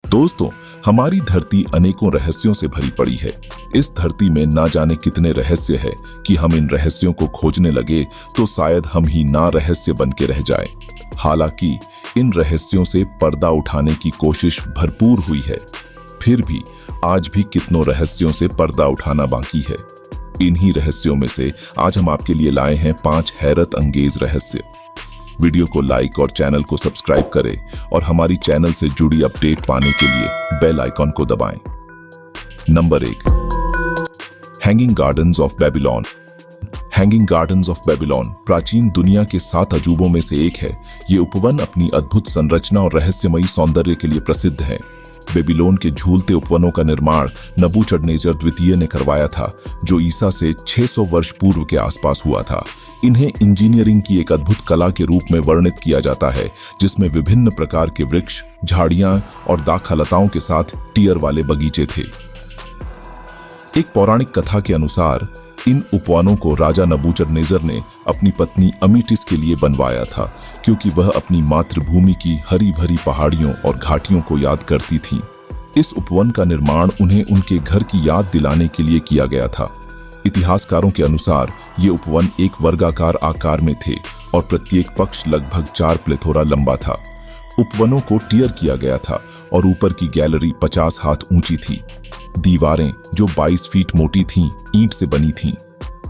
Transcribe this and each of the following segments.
दोस्तों, हमारी धरती अनेकों रहस्यों से भरी पड़ी है। इस धरती में ना जाने कितने रहस्य है कि हम इन रहस्यों को खोजने लगे तो शायद हम ही ना रहस्य बन के रह जाएं। हालांकि इन रहस्यों से पर्दा उठाने की कोशिश भरपूर हुई है, फिर भी आज भी कितनों रहस्यों से पर्दा उठाना बाकी है। इन्हीं रहस्यों में से आज हम आपके लिए लाए हैं 5 हैरत अंगेज रहस्य। वीडियो को लाइक और चैनल को सब्सक्राइब करें और हमारी चैनल से जुड़ी अपडेट पाने के लिए बेल आइकॉन को दबाएं। Number 1, hanging gardens of Babylon. Hanging gardens of Babylon प्राचीन दुनिया के 7 अजूबों में से एक है। ये उपवन अपनी अद्भुत संरचना और रहस्यमयी सौंदर्य के लिए प्रसिद्ध है। बेबीलोन के झूलते उपवनों का निर्माण नबूचडनेजर द्वितीय ने करवाया था, जो ईसा से 600 वर्ष पूर्व के आसपास हुआ था। इन्हें इंजीनियरिंग की एक अद्भुत कला के रूप में वर्णित किया जाता है, जिसमें विभिन्न प्रकार के वृक्ष, झाड़ियां और दाखलताओं के साथ टियर वाले बगीचे थे। एक पौराणिक कथा के अनुसार इन उपवनों को राजा नबूचडनेजर ने अपनी पत्नी अमीटिस के लिए बनवाया था, क्योंकि वह अपनी मातृभूमि की हरी भरी पहाड़ियों और घाटियों को याद करती थीं। इस उपवन का निर्माण उन्हें उनके घर की याद दिलाने के लिए किया गया था। इतिहासकारों के अनुसार ये उपवन एक वर्गाकार आकार में थे और प्रत्येक पक्ष लगभग 4 प्लेथोरा लंबा था। उपवनों को टियर किया गया था और ऊपर की गैलरी 50 हाथ ऊंची थी। दीवारें जो 22 फीट मोटी थीं, ईंट से बनी थीं।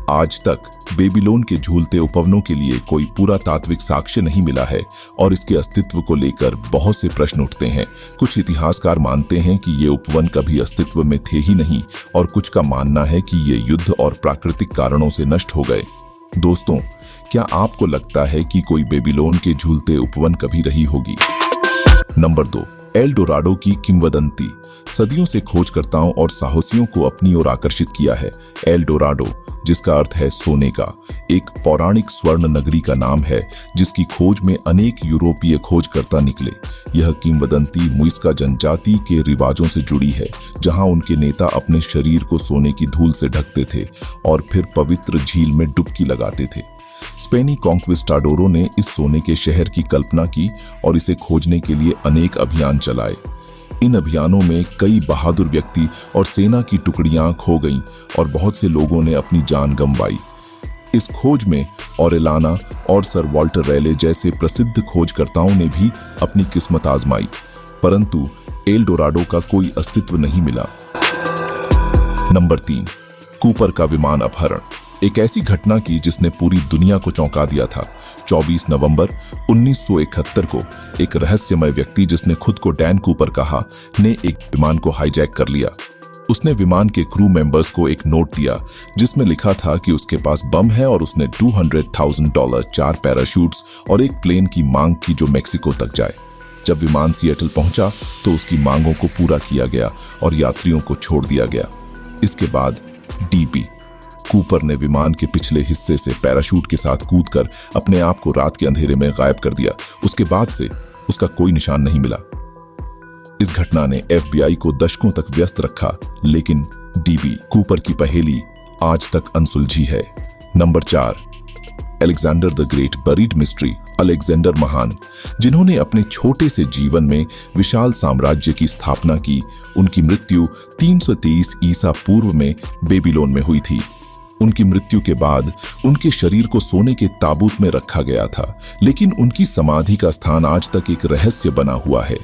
आज तक बेबीलोन के झूलते उपवनों के लिए कोई पुरातात्विक साक्ष्य नहीं मिला है और इसके अस्तित्व को लेकर बहुत से प्रश्न उठते हैं। कुछ इतिहासकार मानते हैं कि ये उपवन कभी अस्तित्व में थे ही नहीं और कुछ का मानना है कि ये युद्ध और प्राकृतिक कारणों से नष्ट हो गए। दोस्तों, क्या आपको लगता है कि कोई बेबीलोन के झूलते उपवन कभी रही होगी? नंबर 2, एल डोराडो की किंवदंती। सदियों से खोजकर्ताओं और साहसियों को अपनी ओर आकर्षित किया है। एल डोराडो, जिसका अर्थ है सोने का, एक पौराणिक स्वर्ण नगरी का नाम है, जिसकी खोज में अनेक यूरोपीय खोजकर्ता निकले। यह किंवदंती मुइस्का जनजाति के रिवाजों से जुड़ी है, जहां उनके नेता अपने शरीर को सोने की धूल से ढकते थे और फिर पवित्र झील में डुबकी लगाते थे। स्पेनी कॉन्क्विस्टाडोरों ने इस सोने के शहर की कल्पना की और इसे खोजने के लिए अनेक अभियान चलाए। इन अभियानों में कई बहादुर व्यक्ति और सेना की टुकड़ियां खो गईं और बहुत से लोगों ने अपनी जान गंवाई। इस खोज में ओरेलाना और सर वॉल्टर रैले जैसे प्रसिद्ध खोजकर्ताओं ने भी अपनी किस्मत आजमाई, परंतु एल डोराडो का कोई अस्तित्व नहीं मिला। नंबर 3, कूपर का विमान अपहरण। एक ऐसी घटना की जिसने पूरी दुनिया को चौंका दिया था। 24 नवंबर 1971 को एक रहस्यमय व्यक्ति, जिसने खुद को डैन कूपर कहा, ने एक विमान को हाईजैक कर लिया। उसने विमान के क्रू मेंबर्स को एक नोट दिया जिसमें लिखा था कि उसके पास बम है और उसने $200,000, 4 पैराशूट्स और एक प्लेन की मांग की जो मेक्सिको तक जाए। जब विमान सिएटल पहुंचा तो उसकी मांगों को पूरा किया गया और यात्रियों को छोड़ दिया गया। इसके बाद डीपी कूपर ने विमान के पिछले हिस्से से पैराशूट के साथ कूदकर अपने आप को रात के अंधेरे में गायब कर दिया। उसके बाद से उसका कोई निशान नहीं मिला। इस घटना ने FBI को दशकों तक व्यस्त रखा, लेकिन डीबी कूपर की पहेली आज तक अनसुलझी है। Number 4, Alexander the great buried mystery. Alexander महान, जिन्होंने अपने छोटे से जीवन में विशाल साम्राज्य की स्थापना की, उनकी मृत्यु 323 ईसा पूर्व में बेबीलोन में हुई थी। उनकी मृत्यु के बाद उनके शरीर को सोने के ताबूत में रखा गया था, लेकिन उनकी समाधि का स्थान आज तक एक रहस्य बना हुआ है।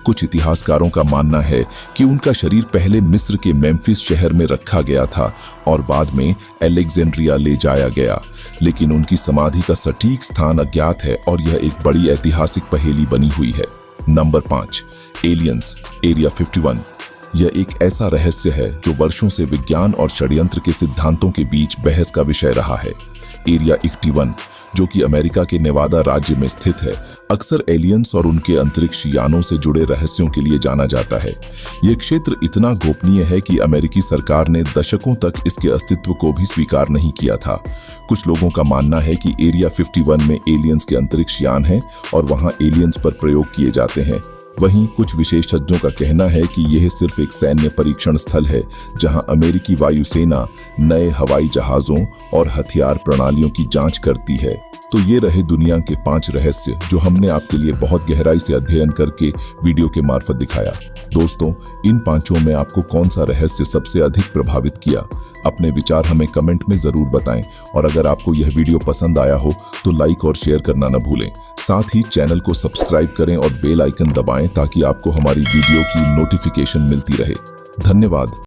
कुछ इतिहासकारों का मानना है कि उनका शरीर पहले मिस्र के मेम्फिस शहर में रखा गया था और बाद में अलेक्जेंड्रिया ले जाया गया, लेकिन उनकी समाधि का सटीक स्थान अज्ञात है और यह एक बड़ी ऐतिहासिक पहेली बनी हुई है। Number 5, aliens, area 51। यह एक ऐसा रहस्य है जो वर्षों से विज्ञान और षड्यंत्र के सिद्धांतों के बीच बहस का विषय रहा है। एरिया 81, जो कि अमेरिका के नेवादा राज्य में स्थित है, अक्सर एलियंस और उनके अंतरिक्ष यानों से जुड़े रहस्यों के लिए जाना जाता है। यह क्षेत्र इतना गोपनीय है कि अमेरिकी सरकार ने दशकों तक इसके अस्तित्व को भी स्वीकार नहीं किया था। कुछ लोगों का मानना है कि एरिया 51 में एलियंस के अंतरिक्ष यान हैं और वहां एलियंस पर प्रयोग किए जाते हैं। वहीं कुछ विशेषज्ञों का कहना है कि यह सिर्फ एक सैन्य परीक्षण स्थल है जहां अमेरिकी वायुसेना नए हवाई जहाजों और हथियार प्रणालियों की जांच करती है। तो ये रहे दुनिया के 5 रहस्य जो हमने आपके लिए बहुत गहराई से अध्ययन करके वीडियो के मार्फत दिखाया। दोस्तों, इन 5 में आपको कौन सा रहस्य सबसे अधिक प्रभावित किया? अपने विचार हमें कमेंट में जरूर बताएं और अगर आपको यह वीडियो पसंद आया हो तो लाइक और शेयर करना न भूलें। साथ ही चैनल को सब्सक्राइब करें और बेल आइकन दबाएं ताकि आपको हमारी वीडियो की नोटिफिकेशन मिलती रहे। धन्यवाद।